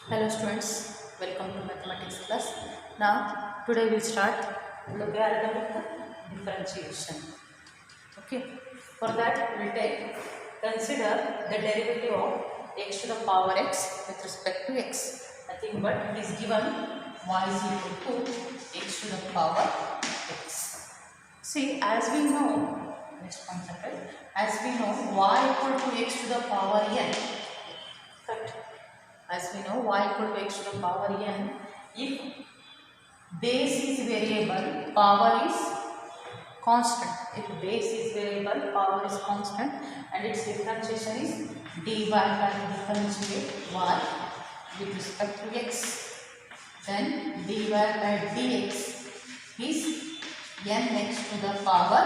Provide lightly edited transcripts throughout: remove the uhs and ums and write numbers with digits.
Hello students, welcome to mathematics class. Now today we'll start logarithmic differentiation. Okay, for that we'll consider the derivative of x to the power x with respect to x. Nothing but it is given y is equal to x to the power x. See, as we know, next concept, as we know y equal to x to the power n. Correct. As we know, y equal to x to the power n. If base is variable, power is constant. If base is variable, power is constant, and its differentiation is dy by differentiate y with respect to x. Then dy by dx is nx to the power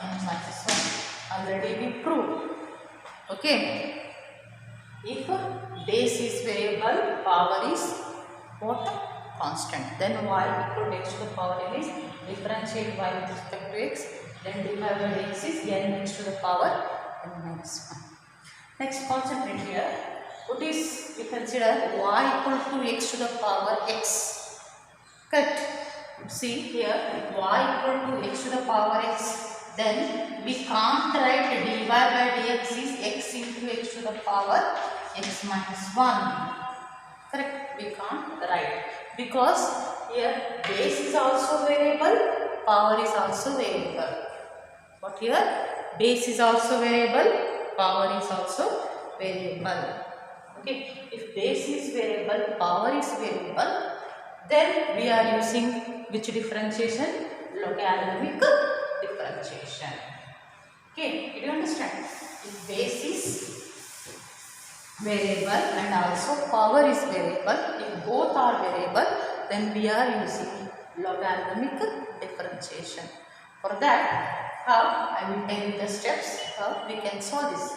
n minus 1. Already we proved. Okay. If base is variable, power is what? Constant. Then y equal to x to the power n is differentiate y with respect to x. Then dy by dx is nx to the power n minus 1. Next, concentrate here. What is we consider y equal to x to the power x. Correct. See here, y equal to x to the power x. Then we can't write dy by dx is x into x to the power x minus 1. Correct? We can't write because here base is also variable, power is also variable. But here base is also variable, power is also variable. Okay? If base is variable, power is variable, then we are using which differentiation? Logarithmic differentiation. Okay, did you understand? If base is variable and also power is variable, if both are variable, then we are using logarithmic differentiation. For that, how I will tell you the steps how we can solve this.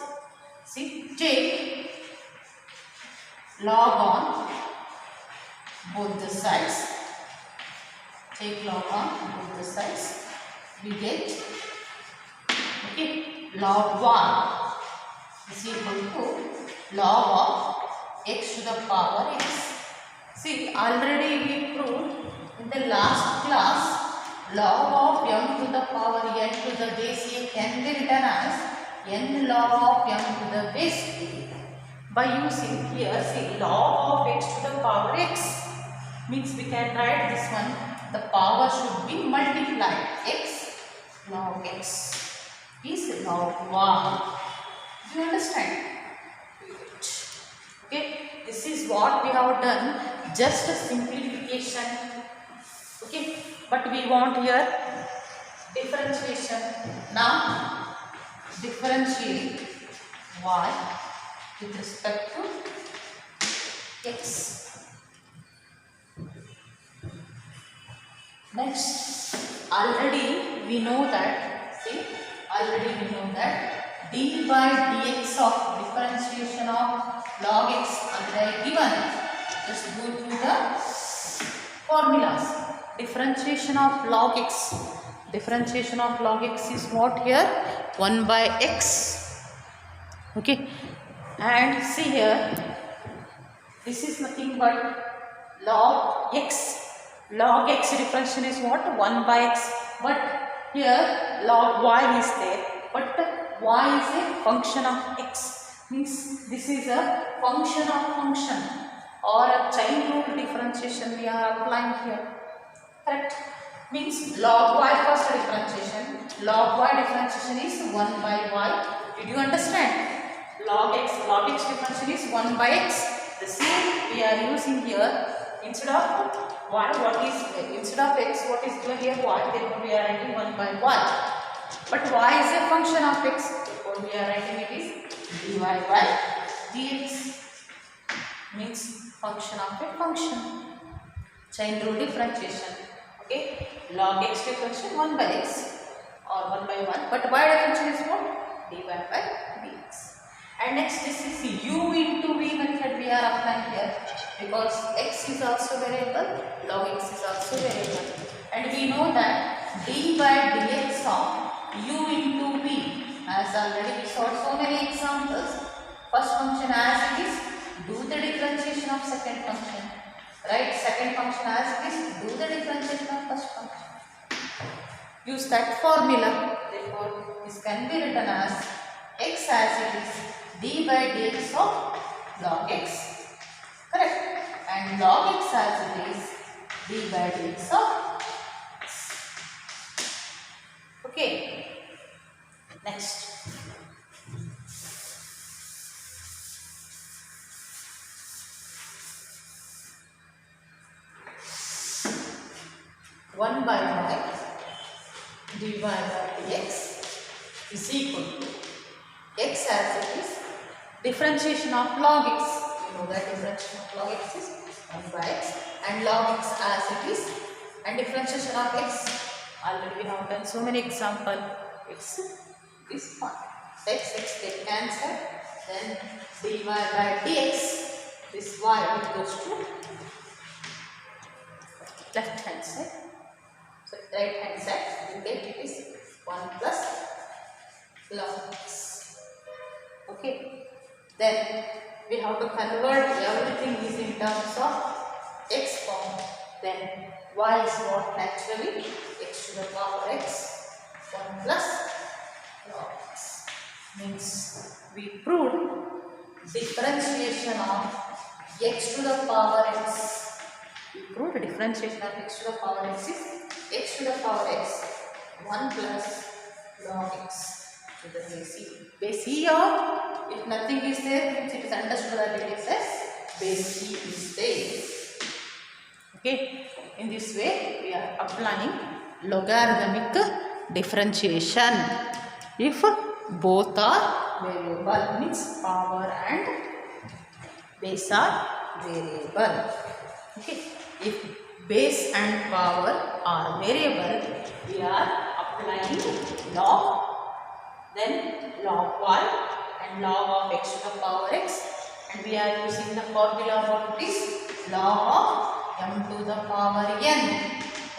See, take log on both the sides. Take log on both the sides. We get, okay, log 1 is equal to log of x to the power x. See, already we proved in the last class, log of m to the power n to the base a can be written as n log of m to the base a. By using here, see, log of x to the power x means we can write this one, the power should be multiplied. X log x is log 1. Do you understand? Okay, this is what we have done, just a simplification. Okay, but we want here differentiation. Now differentiate y with respect to x. Next, already we know that, see, already we know that d by dx of differentiation of log x already given. Just go through the formulas. Differentiation of log x. Differentiation of log x is what here? 1 by x. Okay. And see here, this is nothing but log x. Log x differentiation is what? 1 by x. But here log y is there. But y is a function of x. Means this is a function of function or a chain rule differentiation we are applying here. Correct? Means log y first differentiation. Log y differentiation is 1 by y. Did you understand? Log x differentiation is 1 by x. The same we are using here. Instead of y, instead of x, what is given here? Y. Therefore, we are writing 1 by y. But y is a function of x. Therefore, we are writing it is dy by dx. Means function of a function. Chain rule differentiation. Okay. Log x differentiation 1 by x or 1 by 1. But y differentiation is what? Dy by dx. And next, this is u into v method we are applying here, because x is also variable, log x is also variable, and we know that d by dx of u into v, as already we saw so many examples. First function as it is do the differentiation of second function. Write second function as this, do the differentiation of first function. Use that formula. Therefore, this can be written as x as it is d by dx of log x. Correct? And log x as it is d by dx of x. Okay. Next. One by y dy by dx is equal to x as it is differentiation of log x. You know that differentiation of log x is 1 by x and log x as it is, and differentiation of x, already we have done so many examples. It's this one. X get cancelled, then dy by dx, this y goes to left hand side. So right hand side you get it is 1 plus log x. Okay. Then we have to convert everything is in terms of x form. Then y is what naturally x to the power x 1 plus log x. Means we proved differentiation of x to the power x. We proved differentiation of x to the power x is x to the power x 1 plus log x to the base e. Base e, or if nothing is there, means it is understood that it is as base e is there. Okay. In this way, we are applying logarithmic differentiation. If both are variable, means power and base are variable. Okay. If base and power are variable, we are applying log, then log y and log of x to the power x, and we are using the formula of this log of m to the power n,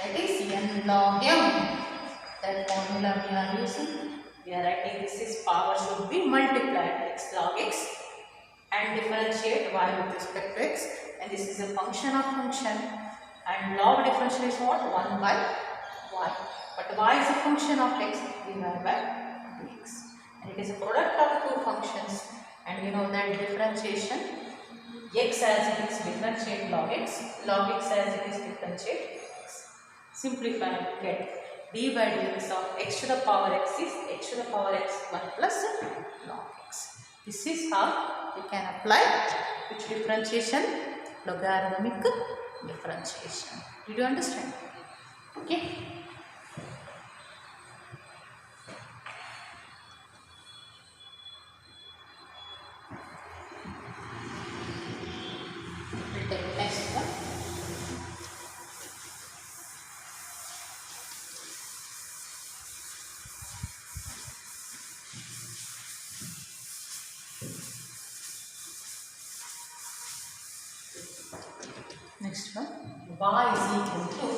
that is n log m. That formula we are using. We are writing this is power should be multiplied x log x and differentiate y with respect to x, and this is a function of function, and log differential is what? 1 by y, but y is a function of x divided by dx, and it is a product of two functions, and we know that differentiation x as it is differentiate log x as it is differentiate x. Simplify, get d by dx of x to the power x is x to the power x 1 plus log x. This is how we can apply which differentiation? Logarithmic differentiation. Did you understand? Okay. We'll take next one. Next one, y is equal to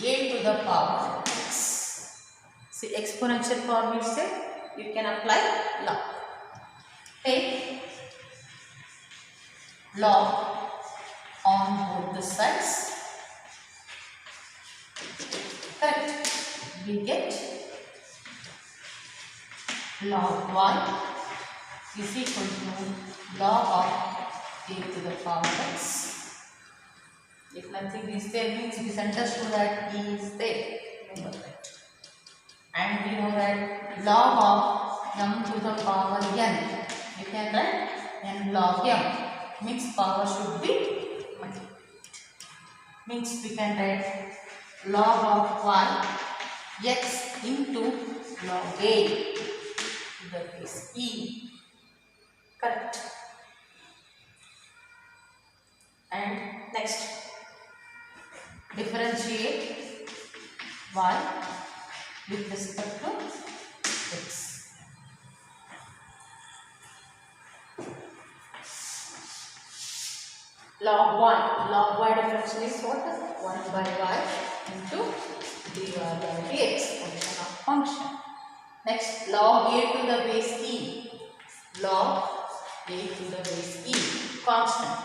a to the power x. See, exponential form is there, you can apply log. Take log on both the sides. Correct. We get log y is equal to log of a to the power x. If nothing is there, means it is understood that e is there. Remember that. And we know that log of m to the power n. You can write n log m. Means power should be multiplied. Means we can write log of y x into log a to the base e. Correct. And next, differentiate y with respect to x. Log y differential is what? 1 by y into dy by dx, function of function. Next, log a to the base e. Log a to the base e, constant.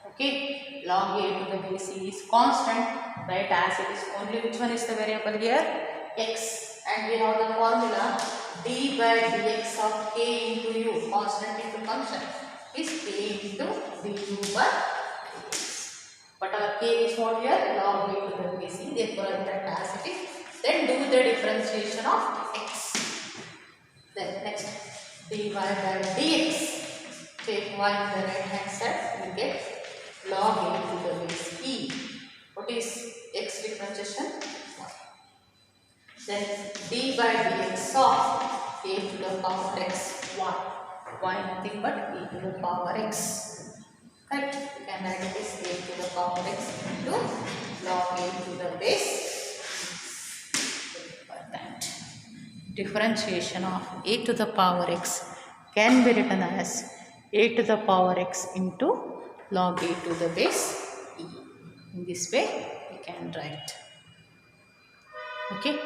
Okay, log a to the base e is constant, right? As it is only which one is the variable here? X. And we have the formula d by dx of k into u, constant into function, is k into du by dx. But our k is what here? Log a to the base e, therefore I write as it is. Then do the differentiation of x. Then next, dy by dx. Take y in the right hand side, we get log a to the base e. What is x differentiation? 1. Then d by dx of a to the power x, 1. Y nothing but e to the power x. Correct? You can write this a to the power x into log a to the base. That differentiation of a to the power x can be written as a to the power x into log a to the base e. In this way we can write. Okay.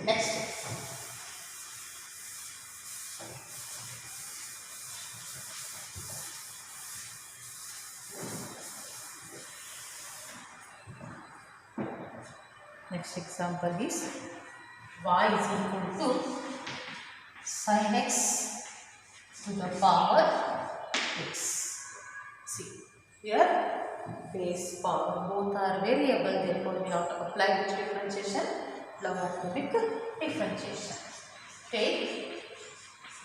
Next. Next example is y is equal to sin x to the power x. See, here base power both are variable, therefore we have to apply which differentiation? Logarithmic differentiation. Take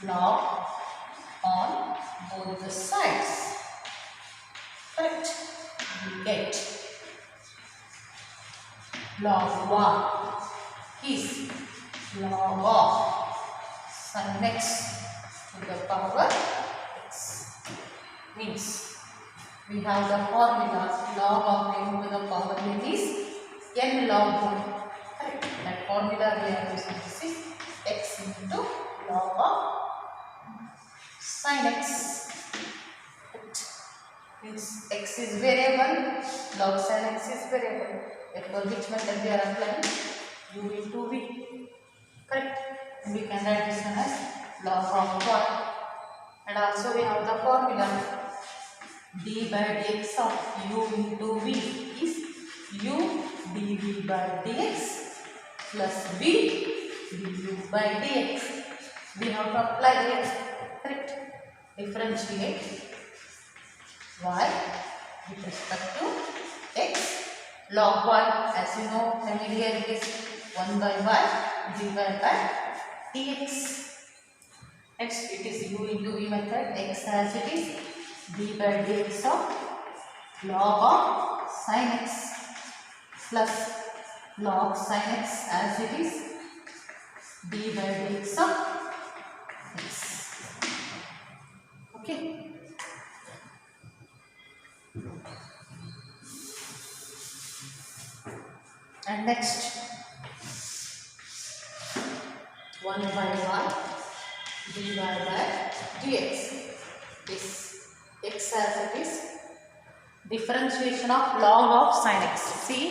log on both the sides. Correct? We get log 1 is log of sin x to the power x. Means we have the formula log of n to the power n is n log 1. Correct? That formula we are using, this is x into log of sin x. Means x is variable, log sin x is variable. Therefore, which method we are applying? U into v. Correct? And we can write this one as log of 1. And also we have the formula d by dx of u into v is u dv by dx plus v du by dx. We have to apply it. Correct? Differentiate y with respect to x. Log y, as you know, familiar, it is 1 by y divided by dx. Next, it is u into v method, x as it is, d by dx of log of sin x plus log sin x as it is, d by dx of x. Okay. And next, 1 by y divided by dx. This x as it is, differentiation of log of sin x. See,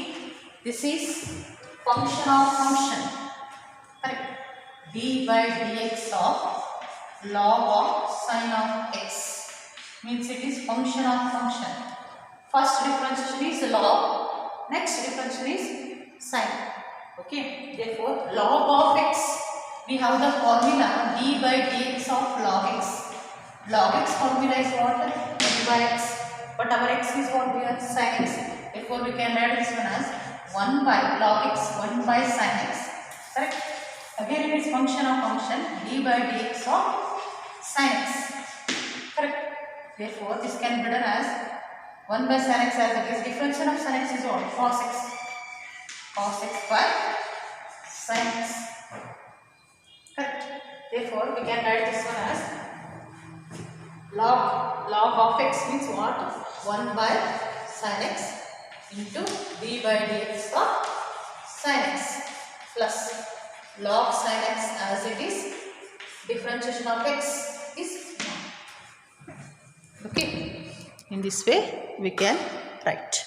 this is function of function. Correct? d by dx of log of sin of x means it is function of function. First differentiation is log, next differentiation is sin. Okay, therefore log of x, we have the formula d by dx of log x. Log x formula is what? D by x, but our x is what? We have sin x. Therefore we can write this one as 1 by log x, 1 by sin x. Correct? Again it is function of function, d by dx of sin x. Correct? Therefore this can be written as 1 by sin x as it is. Differentiation of sin x is what? Cos x. Cos x by sin x. Correct? Therefore we can write this one as log of x means what? 1 by sin x into d by dx of sin x plus log sin x as it is, differentiation of x is 1. Okay, in this way we can write.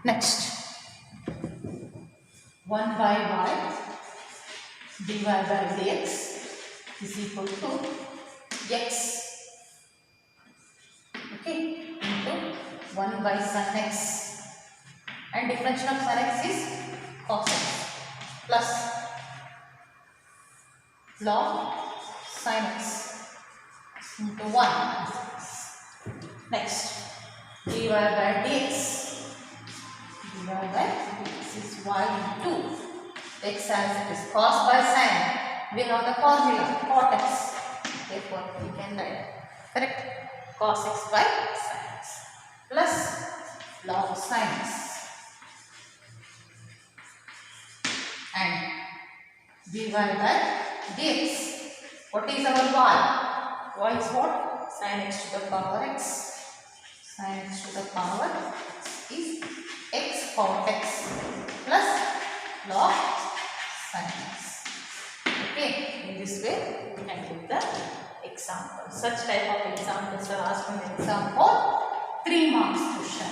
Next, 1 by y dy by dx is equal to x, okay, into 1 by sin x, and differential of sin x is cos x, plus log sin x into 1. Next, dy by dx, dy by dx is y into x as it is cos by sin. We have the formula cot x, therefore we can write correct cos x by sin x plus log sin x, and dy by dx. What is our y? Y is what? Sin x to the power x. Sin x to the power x is x cot x plus log sin x. Okay, in this way we can take the example. Such type of examples are asked in the exam for 3 marks question.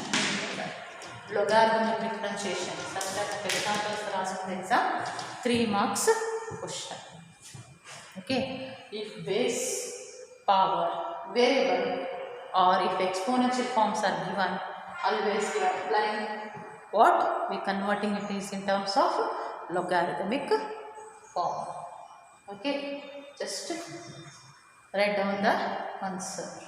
Logarithmic differentiation. Such type of examples are asked in the exam 3 marks question. Okay, if base, power, variable, or if exponential forms are given, always we are applying what? We converting it is in terms of logarithmic form. Okay, just write down the answer.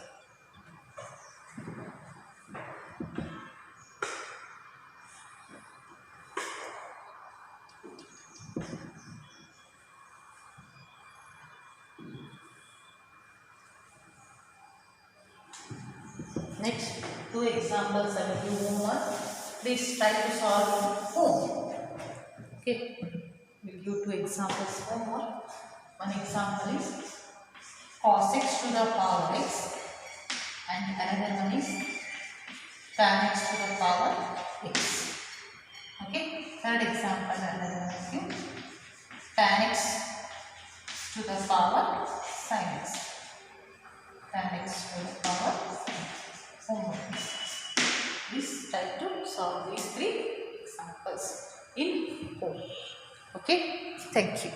Next, 2 examples I will do homework. Please try to solve at home. Okay, we'll give 2 examples homework. One example is cos x to the power x, and another one is tan x to the power x. Okay, third example another one is tan x to the power sin x. Tan x to the power sin x. Homework. Please try to solve these 3 examples in home. Okay, thank you.